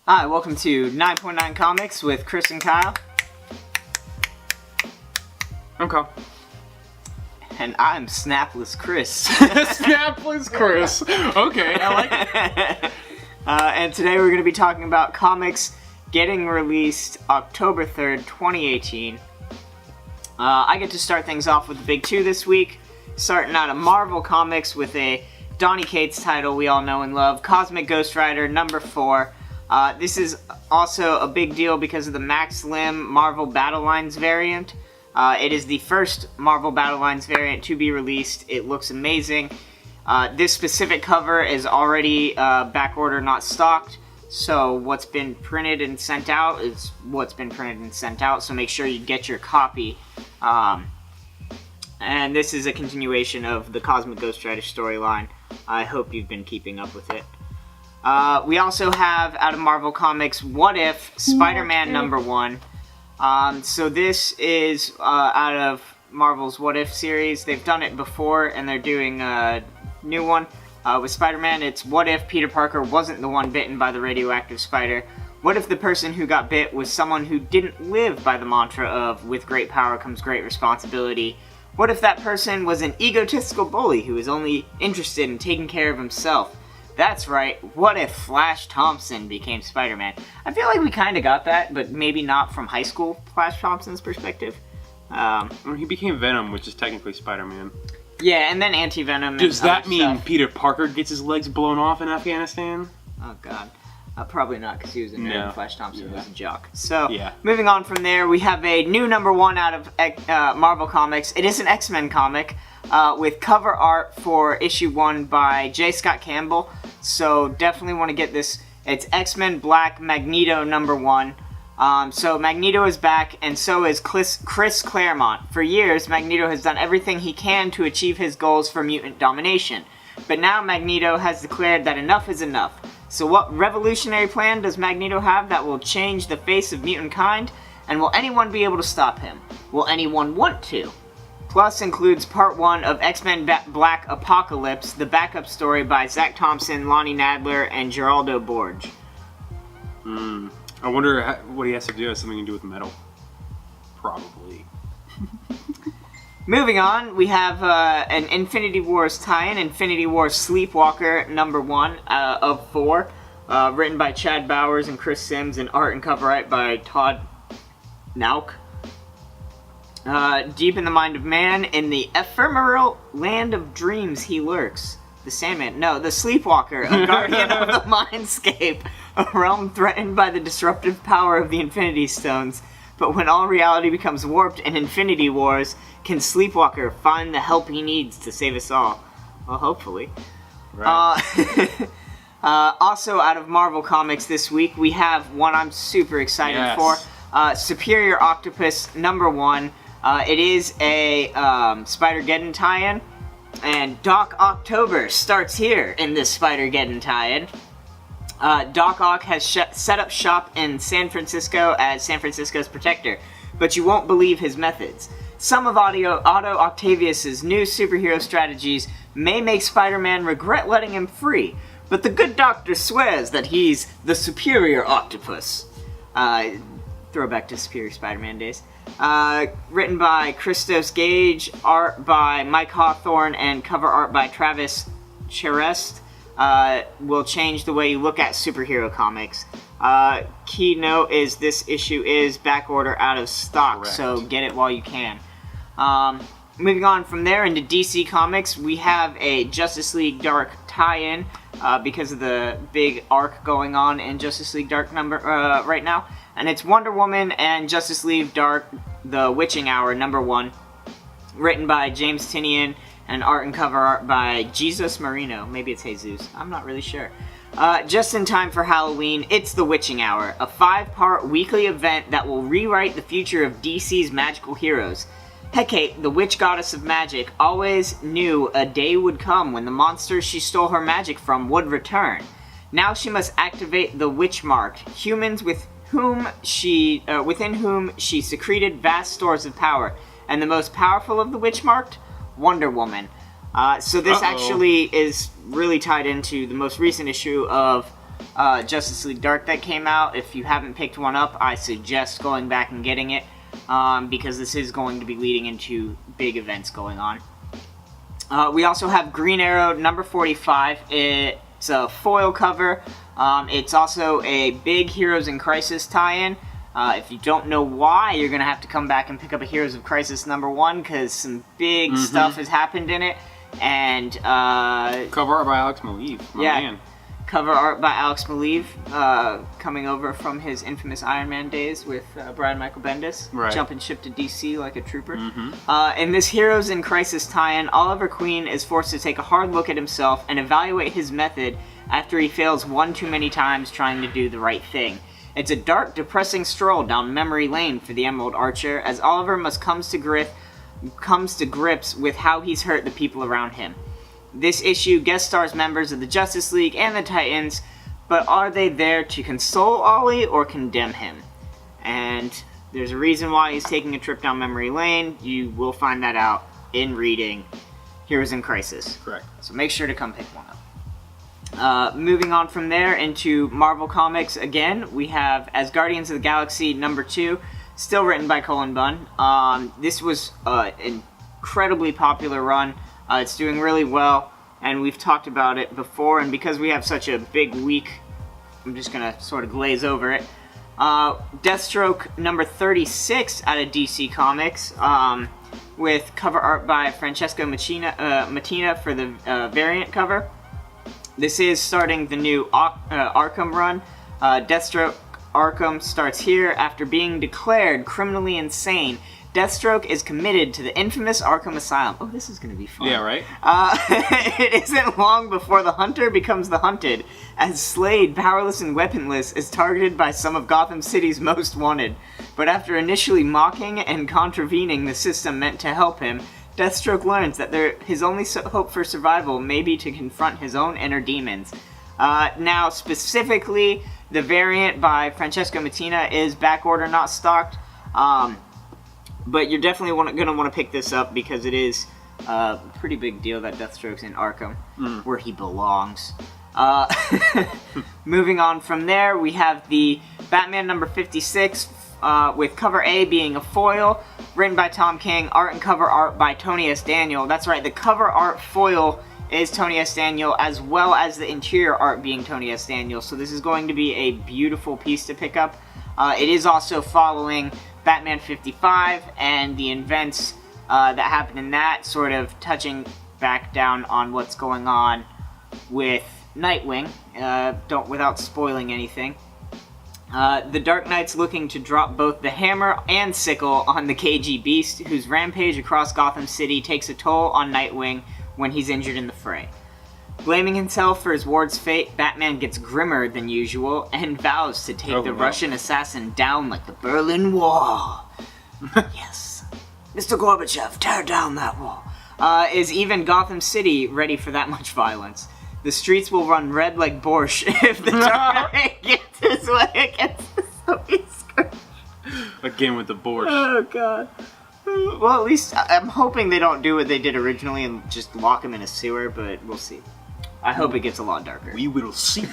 Hi, welcome to 9.9 Comics with Chris and Kyle. I'm Kyle. And I'm Snapless Chris. Snapless Chris. Okay, I like it. And today we're going to be talking about comics getting released October 3rd, 2018. I get to start things off with the big two this week, starting out of Marvel Comics with a Donny Cates title we all know and love, Cosmic Ghost Rider #4. This is also a big deal because of the Max Lim Marvel Battle Lines variant. It is the first Marvel Battle Lines variant to be released. It looks amazing. This specific cover is already backorder, not stocked. So what's been printed and sent out is what's been printed and sent out. So make sure you get your copy. And this is a continuation of the Cosmic Ghost Rider storyline. I hope you've been keeping up with it. We also have, out of Marvel Comics, What If, Spider-Man #1. So this is out of Marvel's What If series. They've done it before, and they're doing a new one. With Spider-Man, it's what if Peter Parker wasn't the one bitten by the radioactive spider? What if the person who got bit was someone who didn't live by the mantra of, with great power comes great responsibility? What if that person was an egotistical bully who was only interested in taking care of himself? That's right, what if Flash Thompson became Spider-Man? I feel like we kind of got that, but maybe not from high school Flash Thompson's perspective. He became Venom, which is technically Spider-Man. Yeah, and then Anti-Venom. Does that mean stuff. Peter Parker gets his legs blown off in Afghanistan? Oh, God. Probably not, because he was a nerd and Flash Thompson was a jock. So, yeah. Moving on from there, we have a new #1 out of Marvel Comics. It is an X-Men comic with cover art for issue 1 by J. Scott Campbell. So definitely want to get this. It's X-Men Black Magneto #1. So Magneto is back, and so is Chris Claremont. For years, Magneto has done everything he can to achieve his goals for mutant domination. But now Magneto has declared that enough is enough. So what revolutionary plan does Magneto have that will change the face of mutant kind? And will anyone be able to stop him? Will anyone want to? Plus includes part 1 of X-Men Black Apocalypse, the backup story by Zach Thompson, Lonnie Nadler, and Geraldo Borge. I wonder what he has to do has something to do with metal. Probably. Moving on, we have an Infinity Wars tie-in, Infinity Wars Sleepwalker #1 of 4, written by Chad Bowers and Chris Sims, and art and cover art by Todd Nauk. Deep in the mind of man, in the ephemeral land of dreams he lurks. The Sandman, no, the Sleepwalker, a guardian of the mindscape, a realm threatened by the disruptive power of the Infinity Stones. But when all reality becomes warped in Infinity Wars, can Sleepwalker find the help he needs to save us all? Well, hopefully. Right. Also out of Marvel Comics this week, we have one I'm super excited for. Superior Octopus #1. It is a Spider-Geddon tie-in. And Doc October starts here in this Spider-Geddon tie-in. Doc Ock has set up shop in San Francisco as San Francisco's protector, but you won't believe his methods. Some of Otto Octavius' new superhero strategies may make Spider-Man regret letting him free, but the good doctor swears that he's the Superior Octopus. Throwback to Superior Spider-Man days. Written by Christos Gage, art by Mike Hawthorne, and cover art by Travis Charest. Will change the way you look at superhero comics. Key note is this issue is backorder out of stock, Correct. So get it while you can. Moving on from there into DC Comics, we have a Justice League Dark tie-in because of the big arc going on in Justice League Dark right now. And it's Wonder Woman and Justice League Dark, The Witching Hour #1, written by James Tynion, and art and cover art by Jesus Marino. Maybe it's Jesus. I'm not really sure. Just in time for Halloween, it's The Witching Hour, a 5-part weekly event that will rewrite the future of DC's magical heroes. Hecate, the witch goddess of magic, always knew a day would come when the monsters she stole her magic from would return. Now she must activate the witch mark, humans within whom she secreted vast stores of power, and the most powerful of the witch marked, Wonder Woman. So this actually is really tied into the most recent issue of Justice League Dark that came out. If you haven't picked one up, I suggest going back and getting it, because this is going to be leading into big events going on. We also have Green Arrow number 45. It's a foil cover. It's also a big Heroes in Crisis tie-in. If you don't know why, you're going to have to come back and pick up a Heroes of Crisis number 1, because some big stuff has happened in it. And cover art by Alex Maleev. Man. Cover art by Alex Maleev, coming over from his infamous Iron Man days with Brian Michael Bendis, jumping ship to DC like a trooper. In this Heroes in Crisis tie-in, Oliver Queen is forced to take a hard look at himself and evaluate his method after he fails one too many times trying to do the right thing. It's a dark, depressing stroll down memory lane for the Emerald Archer, as Oliver must comes to grips with how he's hurt the people around him. This issue guest stars members of the Justice League and the Titans, but are they there to console Ollie or condemn him? And there's a reason why he's taking a trip down memory lane. You will find that out in reading Heroes in Crisis. Correct. So make sure to come pick one up. Moving on from there into Marvel Comics again, we have As Guardians of the Galaxy number 2, still written by Cullen Bunn. This was an incredibly popular run. It's doing really well, and we've talked about it before, and because we have such a big week, I'm just going to sort of glaze over it. Deathstroke number 36 out of DC Comics, with cover art by Francesco Mattina for the variant cover. This is starting the new Arkham run. Deathstroke Arkham starts here after being declared criminally insane. Deathstroke is committed to the infamous Arkham Asylum. Oh, this is going to be fun. Yeah, right? It isn't long before the hunter becomes the hunted, as Slade, powerless and weaponless, is targeted by some of Gotham City's most wanted. But after initially mocking and contravening the system meant to help him, Deathstroke learns that his only hope for survival may be to confront his own inner demons. Now, specifically, the variant by Francesco Mattina is backorder, not stocked. But you're definitely going to want to pick this up, because it is a pretty big deal that Deathstroke's in Arkham, where he belongs. Moving on from there, we have the Batman number 56, with cover A being a foil, written by Tom King, art and cover art by Tony S. Daniel. That's right, the cover art foil is Tony S. Daniel, as well as the interior art being Tony S. Daniel. So this is going to be a beautiful piece to pick up. It is also following Batman 55 and the events that happened in that, sort of touching back down on what's going on with Nightwing, without spoiling anything. The Dark Knight's looking to drop both the hammer and sickle on the KG Beast, whose rampage across Gotham City takes a toll on Nightwing when he's injured in the fray. Blaming himself for his ward's fate, Batman gets grimmer than usual and vows to take the Russian assassin down like the Berlin Wall. Yes. Mr. Gorbachev, tear down that wall. Is even Gotham City ready for that much violence? The streets will run red like borscht if the Dark Knight gets his way against the Soviet scourge. Again with the borscht. Oh, God. Well, at least I'm hoping they don't do what they did originally and just lock him in a sewer, but we'll see. I hope it gets a lot darker. We will see.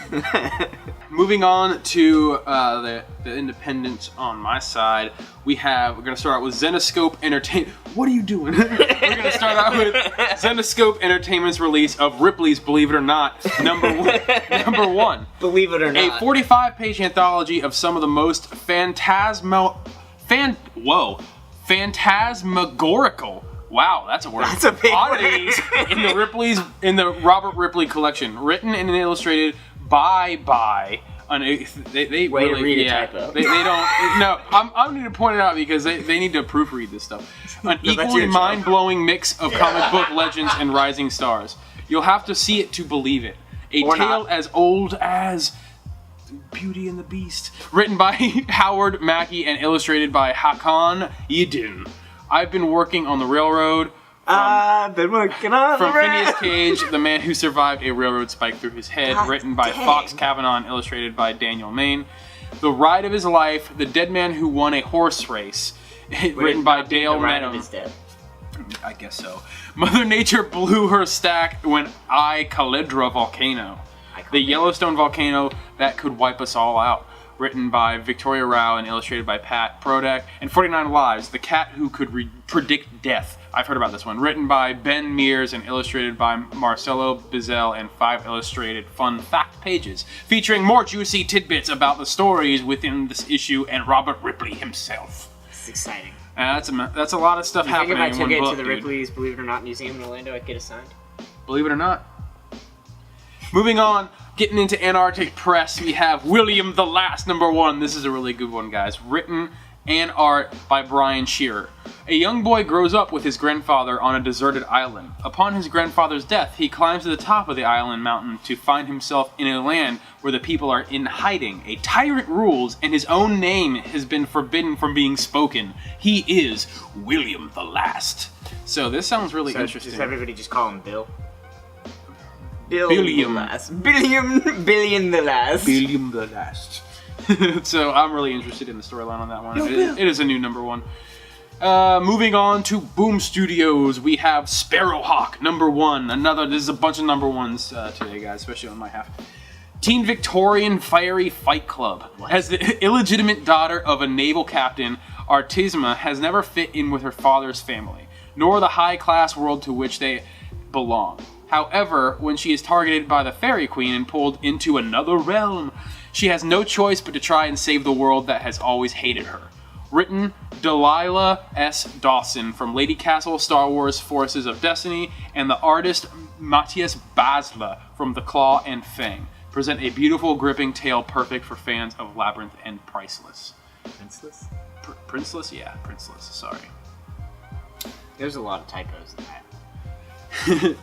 Moving on to the independents on my side, we're going to start out with Zenescope Entertainment. What are you doing? We're going to start out with Zenescope Entertainment's release of Ripley's Believe It or Not, number one. Believe it or not. A 45-page anthology of some of the most phantasmagorical. Wow, that's a word. That's a big oddities word. in the Robert Ripley collection, written and illustrated by they Way really to read yeah, a typo. They don't. No, I'm going to point it out because they need to proofread this stuff. An equally mind-blowing mix of comic book legends and rising stars. You'll have to see it to believe it. A Or tale not. as old as Beauty and the Beast, written by Howard Mackey and illustrated by Hakan Yedin. I've been working on the railroad. I've been working on From the Phineas Cage, the man who survived a railroad spike through his head, God written by dang. Fox Kavanaugh and illustrated by Daniel Main. The Ride of His Life, The Dead Man Who Won a Horse Race, written by Dale Madam. I guess so. Mother Nature blew her stack when Caledra volcano. The Yellowstone Volcano That Could Wipe Us All Out. Written by Victoria Rao and illustrated by Pat Prodek. And 49 Lives, The Cat Who Could Predict Death. I've heard about this one. Written by Ben Mears and illustrated by Marcelo Bizel, and 5 illustrated fun fact pages, featuring more juicy tidbits about the stories within this issue and Robert Ripley himself. It's exciting. That's a lot of stuff happening in one book. If I took it to the Ripley's Believe It or Not Museum in Orlando, I'd get it signed. Believe it or not. Moving on, getting into Antarctic Press, we have William the Last, #1. This is a really good one, guys. Written and art by Brian Shearer. A young boy grows up with his grandfather on a deserted island. Upon his grandfather's death, he climbs to the top of the island mountain to find himself in a land where the people are in hiding. A tyrant rules, and his own name has been forbidden from being spoken. He is William the Last. So this sounds really interesting. Does everybody just call him Bill? Billiam. Billion the Last. William the Last. So I'm really interested in the storyline on that one. It is a new #1. Moving on to Boom Studios, we have Sparrowhawk #1. This is a bunch of #1s today, guys, especially on my half. Teen Victorian Fiery Fight Club. What? As the illegitimate daughter of a naval captain, Artisma has never fit in with her father's family, nor the high-class world to which they belong. However, when she is targeted by the Fairy Queen and pulled into another realm, she has no choice but to try and save the world that has always hated her. Written, Delilah S. Dawson from Lady Castle, Star Wars Forces of Destiny, and the artist Matthias Basler from The Claw and Fang. Present a beautiful, gripping tale perfect for fans of Labyrinth and Priceless. Princeless? Princeless? Yeah, Princeless, sorry. There's a lot of typos in that.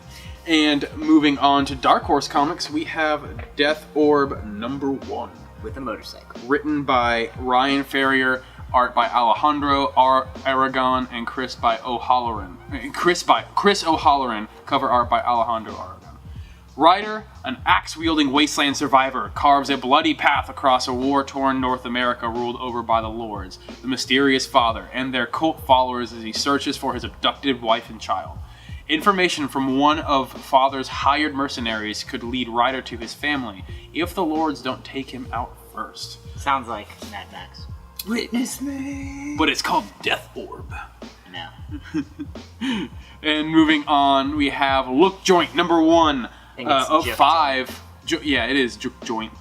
And moving on to Dark Horse Comics, we have Death Orb #1. With a motorcycle. Written by Ryan Ferrier, art by Alejandro Aragon, and Chris O'Halloran, cover art by Alejandro Aragon. Writer, an axe-wielding wasteland survivor, carves a bloody path across a war-torn North America ruled over by the Lords, the mysterious father, and their cult followers as he searches for his abducted wife and child. Information from one of Father's hired mercenaries could lead Ryder to his family if the Lords don't take him out first. Sounds like Mad Max. Witness me! But it's called Death Orb. No. And moving on, we have Look Joint #1 of 5. Yeah, it is Juke Joint.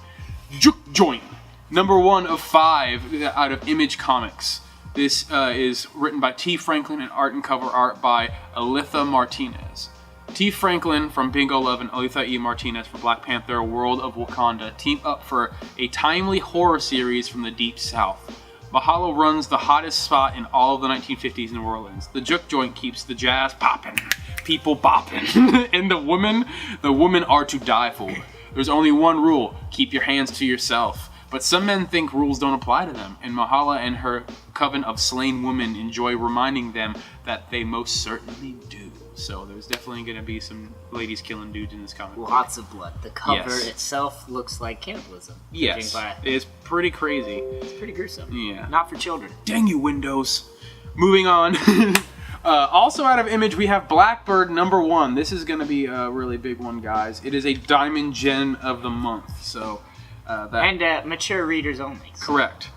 Juke Joint. #1 of 5 out of Image Comics. This is written by T. Franklin and art and cover art by Alitha Martinez. T. Franklin from Bingo Love and Alitha E. Martinez for Black Panther World of Wakanda team up for a timely horror series from the Deep South. Mahalo runs the hottest spot in all of the 1950s in New Orleans. The juke joint keeps the jazz popping, people bopping, and the women are to die for. There's only one rule: keep your hands to yourself. But some men think rules don't apply to them, and Mahala and her coven of slain women enjoy reminding them that they most certainly do. So there's definitely going to be some ladies killing dudes in this comic. Lots of blood. The cover itself looks like cannibalism. Yes, it's pretty crazy. It's pretty gruesome. Yeah. Not for children. Dang you, Windows. Moving on. Also out of Image, we have Blackbird #1. This is going to be a really big one, guys. It is a Diamond Gem of the month. So... mature readers only. So. Correct.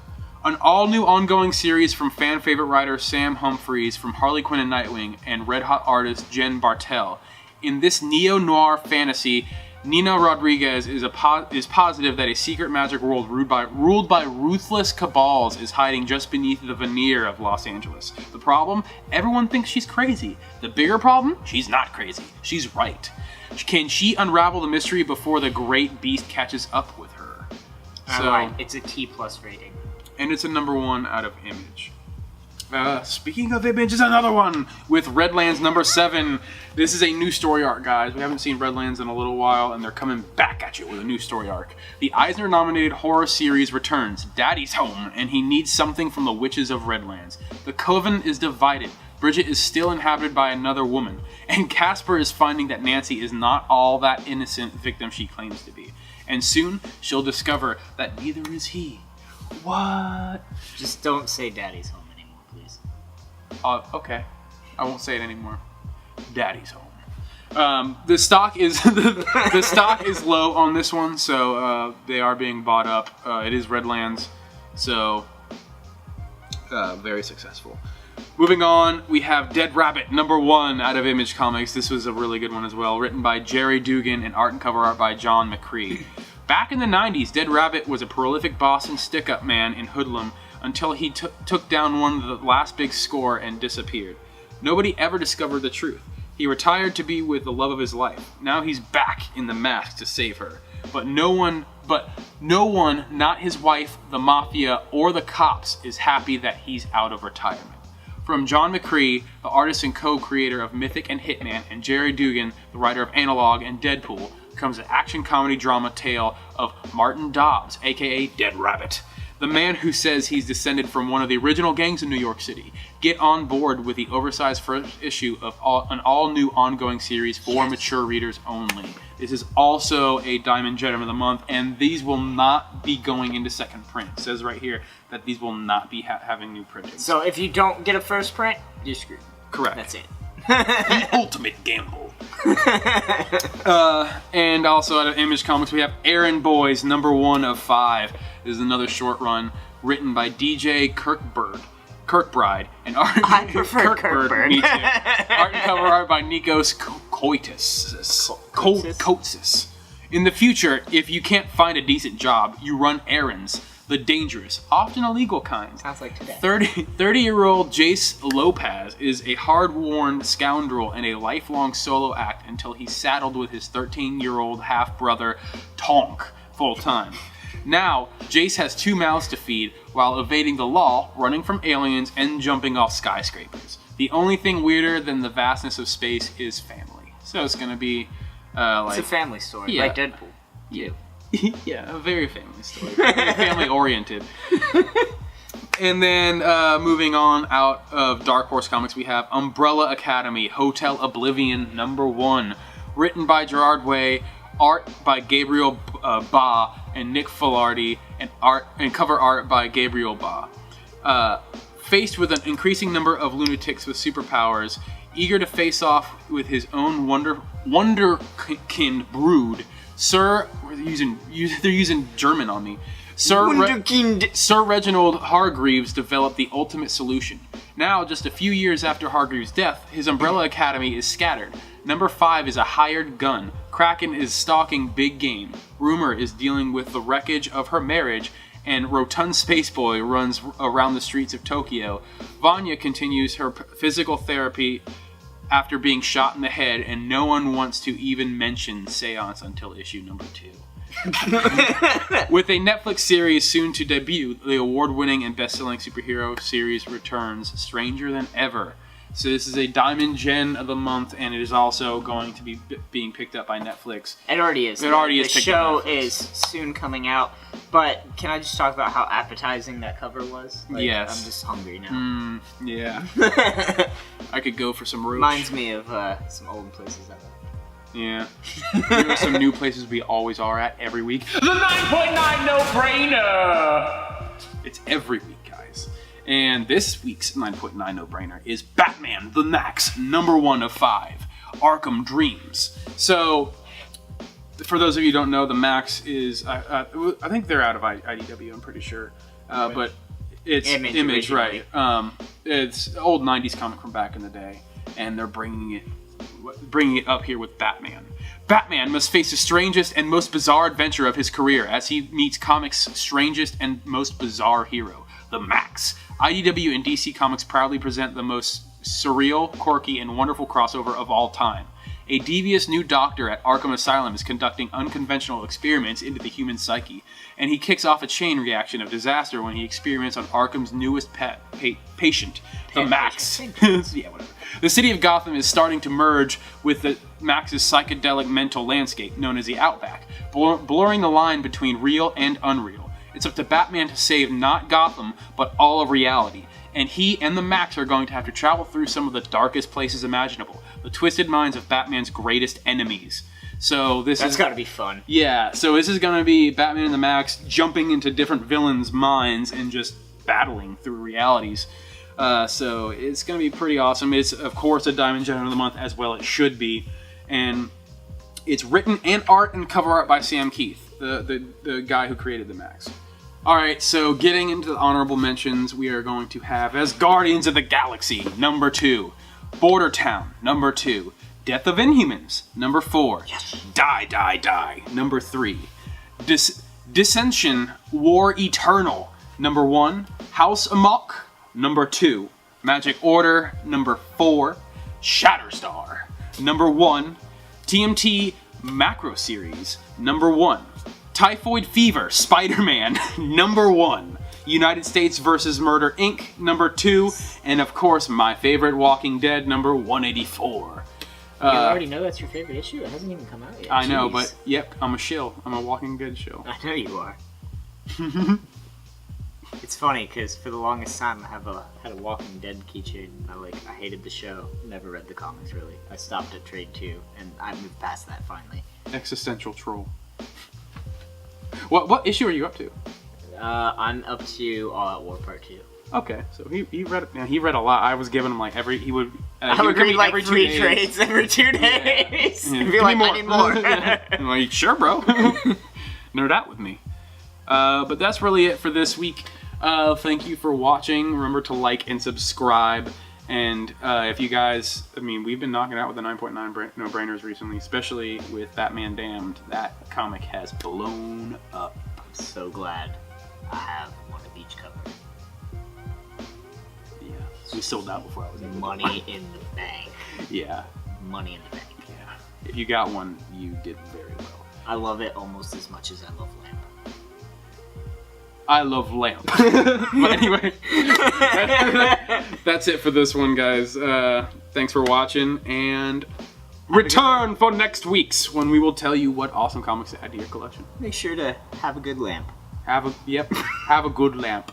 An all-new ongoing series from fan-favorite writer Sam Humphries from Harley Quinn and Nightwing and red-hot artist Jen Bartel. In this neo-noir fantasy, Nina Rodriguez is positive that a secret magic world ruled by ruthless cabals is hiding just beneath the veneer of Los Angeles. The problem? Everyone thinks she's crazy. The bigger problem? She's not crazy. She's right. Can she unravel the mystery before the great beast catches up with her? So, it's a T+ rating. And it's a #1 out of Image. Speaking of Image, is another one with Redlands #7. This is a new story arc, guys. We haven't seen Redlands in a little while, and they're coming back at you with a new story arc. The Eisner-nominated horror series returns. Daddy's home, and he needs something from the witches of Redlands. The coven is divided. Bridget is still inhabited by another woman, and Casper is finding that Nancy is not all that innocent victim she claims to be. And soon, she'll discover that neither is he. What? Just don't say Daddy's home anymore, please. Okay. I won't say it anymore. Daddy's home. The stock is the stock is low on this one, so they are being bought up. It is Redlands, so very successful. Moving on, we have Dead Rabbit #1 out of Image Comics. This was a really good one as well, written by Jerry Dugan and art and cover art by John McCree. Back in the 90s, Dead Rabbit was a prolific Boston stick-up man and hoodlum until he took down one of the last big score and disappeared. Nobody ever discovered the truth. He retired to be with the love of his life. Now he's back in the mask to save her. But no one, not his wife, the mafia, or the cops, is happy that he's out of retirement. From John McCree, the artist and co-creator of Mythic and Hitman, and Jerry Dugan, the writer of Analog and Deadpool, comes an action comedy drama tale of Martin Dobbs, aka Dead Rabbit, the man who says he's descended from one of the original gangs in New York City. Get on board with the oversized first issue of an all-new ongoing series for mature readers only. This is also a Diamond Gem of the Month, and these will not be going into second print. It says right here that these will not be having new printing. So if you don't get a first print, you're screwed. Correct. That's it. The ultimate gamble. And also out of Image Comics, we have Errand Boys #1 of 5. This is another short run written by DJ Kirkbride and art. I prefer Kirkbride. Me too. Art and cover art by Nikos Kotsis. In the future, if you can't find a decent job, you run errands. The dangerous, often illegal kind. Sounds like today. 30-year-old Jace Lopez is a hard-worn scoundrel and a lifelong solo act until he's saddled with his 13-year-old half-brother, Tonk, full-time. Now, Jace has 2 mouths to feed while evading the law, running from aliens, and jumping off skyscrapers. The only thing weirder than the vastness of space is family. So it's going to be it's a family story, like Deadpool. Yeah. Yeah, a very family story. Very family-oriented. And then, moving on out of Dark Horse Comics, we have Umbrella Academy, Hotel Oblivion #1. Written by Gerard Way, art by Gabriel Ba and Nick Filardi, and cover art by Gabriel Ba. Faced with an increasing number of lunatics with superpowers, eager to face off with his own wonderkind brood, they're using German on me. Sir Reginald Hargreaves developed the ultimate solution. Now, just a few years after Hargreaves' death, his Umbrella Academy is scattered. #5 is a hired gun. Kraken is stalking big game. Rumor is dealing with the wreckage of her marriage, and Rotund Spaceboy runs around the streets of Tokyo. Vanya continues her physical therapy after being shot in the head, and no one wants to even mention Seance until issue #2. With a Netflix series soon to debut, the award-winning and best-selling superhero series returns, Stranger Than Ever. So this is a Diamond Gen of the Month, and it is also going to be being picked up by Netflix. It already is. It already is. The show is soon coming out, but can I just talk about how appetizing that cover was? Yes. I'm just hungry now. Yeah. I could go for some roach. Reminds me of some old places I love. Yeah. You know some new places we always are at every week. The 9.9 no-brainer! It's every week, guys. And this week's 9.9 no-brainer is Batman the Max #1 of 5, Arkham Dreams. So, for those of you who don't know, the Max is, I think they're out of IDW, I'm pretty sure. But it's Image, right. It's an old 90s comic from back in the day, and they're bringing it up here with Batman. Batman must face the strangest and most bizarre adventure of his career as he meets comics' strangest and most bizarre hero, the Max. IDW and DC Comics proudly present the most surreal, quirky, and wonderful crossover of all time. A devious new doctor at Arkham Asylum is conducting unconventional experiments into the human psyche, and he kicks off a chain reaction of disaster when he experiments on Arkham's newest patient, the Max. Yeah, whatever. The city of Gotham is starting to merge with the Max's psychedelic mental landscape, known as the Outback, blurring the line between real and unreal. It's up to Batman to save not Gotham, but all of reality. And he and the Max are going to have to travel through some of the darkest places imaginable, the twisted minds of Batman's greatest enemies. So that's gotta be fun. Yeah, so this is gonna be Batman and the Max jumping into different villains' minds and just battling through realities. So it's gonna be pretty awesome. It's of course a Diamond Gem of the Month, as well it should be. and it's written and art and cover art by Sam Keith, the guy who created the Max. Alright, so getting into the honorable mentions, we are going to have as Guardians of the Galaxy, number 2. Border Town, number 2. Death of Inhumans, number 4. Yes. Die, Die, Die, number 3. Dissension, War Eternal, number 1. House Amok, number 2. Magic Order, number 4. Shatterstar, number 1. TMT Macro Series, number 1. Typhoid Fever, Spider-Man, number 1. United States vs. Murder, Inc., number 2. And of course, my favorite Walking Dead, number 184. You already know that's your favorite issue? It hasn't even come out yet. I know, but yep, I'm a shill. I'm a Walking Dead shill. I know you are. It's funny, because for the longest time I had a Walking Dead keychain. I hated the show. Never read the comics, really. I stopped at Trade 2, and I moved past that finally. Existential troll. What issue are you up to? I'm up to All Out War Part 2. Okay, so he read a lot. I was giving him I would read like 3 trades every 2 days. Yeah. And be like, I need more. I'm like, sure, bro. Nerd out with me. But that's really it for this week. Thank you for watching. Remember to like and subscribe. And if you guys, we've been knocking out with the 9.9 no-brainers recently, especially with Batman Damned. That comic has blown up. I'm so glad I have one of each cover. Yeah, we sold out before I was in. Money in the bank. Yeah. Money in the bank. Yeah. If you got one, you did very well. I love it almost as much as I love Lamp. I love Lamp. But anyway, that's it for this one, guys. Thanks for watching, and return for next week's when we will tell you what awesome comics to add to your collection. Make sure to have a good lamp. Have a good lamp.